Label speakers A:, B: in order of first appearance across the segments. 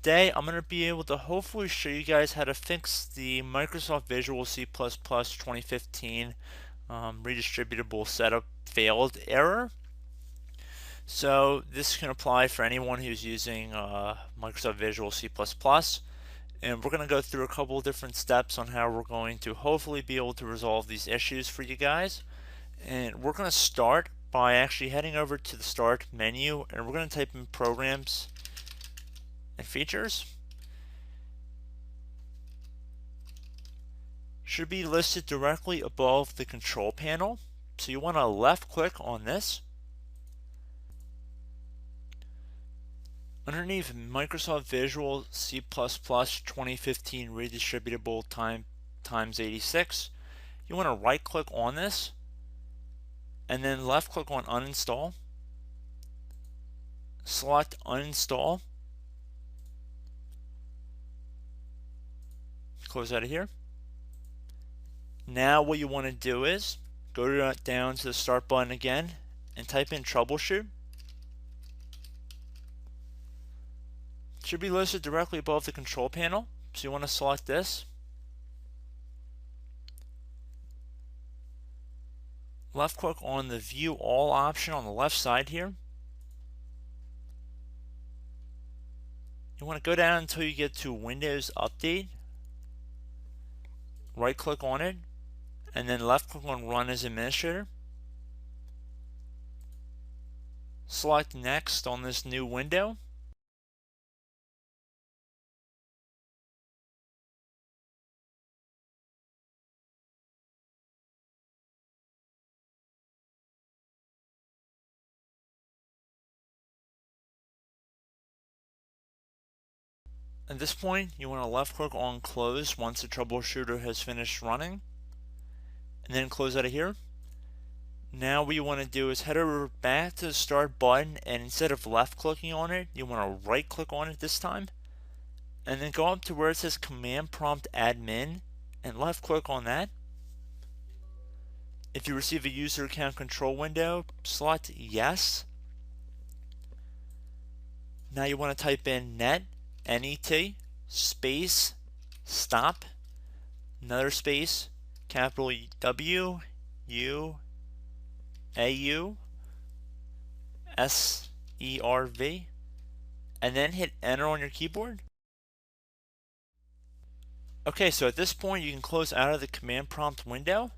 A: today I'm going to be able to hopefully show you guys how to fix the Microsoft Visual C++ 2015 redistributable setup failed error. So this can apply for anyone who's using Microsoft Visual C++, and we're going to go through a couple of different steps on how we're going to hopefully be able to resolve these issues for you guys. And we're going to start by actually heading over to the Start menu, and we're going to type in Programs and Features. Should be listed directly above the control panel. So you want to left click on this. Underneath Microsoft Visual C++ 2015 Redistributable times 86, you want to right click on this and then left click on Uninstall. Select Uninstall. Close out of here. Now what you want to do is go down to the Start button again and type in Troubleshoot. It should be listed directly above the control panel, so you want to select this. Left click on the View All option on the left side here. You want to go down until you get to Windows Update. Right click on it and then left click on Run as Administrator. Select Next on this new window. At this point, you want to left click on Close once the troubleshooter has finished running, and then close out of here. Now what you want to do is head over back to the Start button, and instead of left clicking on it, you want to right click on it this time, and then go up to where it says Command Prompt Admin and left click on that. If you receive a user account control window, select Yes. Now you want to type in net space stop, another space, capital W U A U S E R V, and then hit enter on your keyboard. Okay, so at this point you can close out of the command prompt window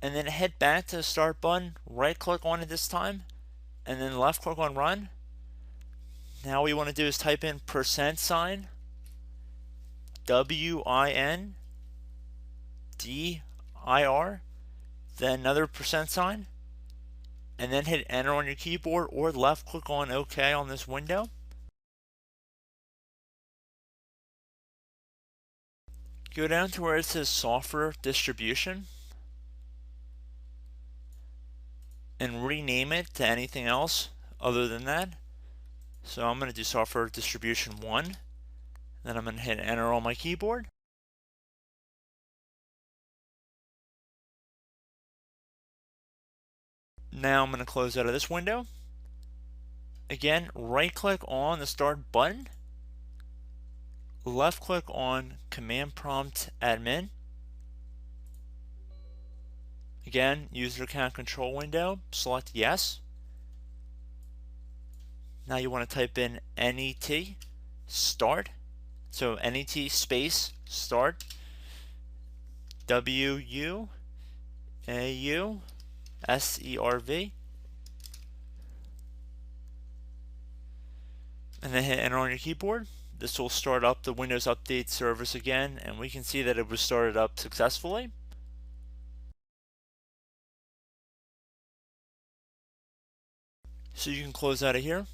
A: and then head back to the Start button, right click on it this time, and then left click on Run. Now what you want to do is type in %, WINDIR, then another %, and then hit enter on your keyboard or left click on OK on this window. Go down to where it says Software Distribution and rename it to anything else other than that. So I'm going to do Software Distribution 1, then I'm going to hit enter on my keyboard. Now I'm going to close out of this window. Again, right click on the Start button, left click on Command Prompt Admin. Again, user account control window, select Yes. Now you want to type in NET start, so NET space start, WUAUSERV, and then hit enter on your keyboard. This will start up the Windows Update service again, and we can see that it was started up successfully. So you can close out of here.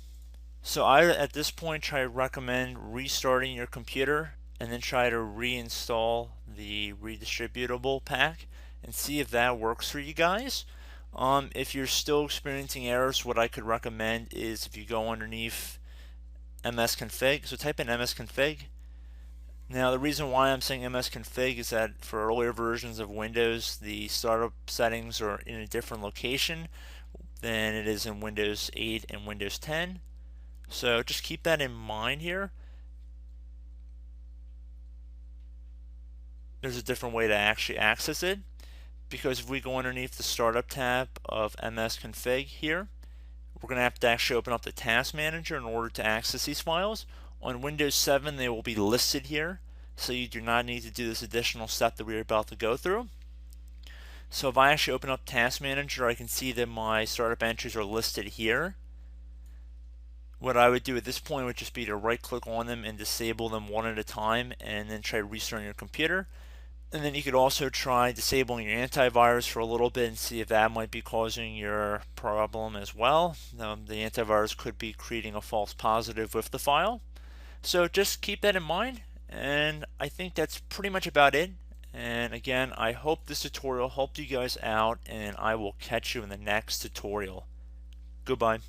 A: So I, at this point, try to recommend restarting your computer and then try to reinstall the Redistributable pack and see if that works for you guys. If you're still experiencing errors, what I could recommend is if you go underneath msconfig, so type in msconfig. Now the reason why I'm saying msconfig is that for earlier versions of Windows, the startup settings are in a different location than it is in Windows 8 and Windows 10. So just keep that in mind here. there's a different way to actually access it, because if we go underneath the startup tab of MS config here, we're going to have to actually open up the task manager in order to access these files. On Windows 7 they will be listed here, so you do not need to do this additional step that we're about to go through. So if I actually open up Task Manager, I can see that my startup entries are listed here. What I would do at this point would just be to right click on them and disable them one at a time, and then try restarting your computer. And then you could also try disabling your antivirus for a little bit and see if that might be causing your problem as well. The antivirus could be creating a false positive with the file. So just keep that in mind, and I think that's pretty much about it. And again, I hope this tutorial helped you guys out, and I will catch you in the next tutorial. Goodbye.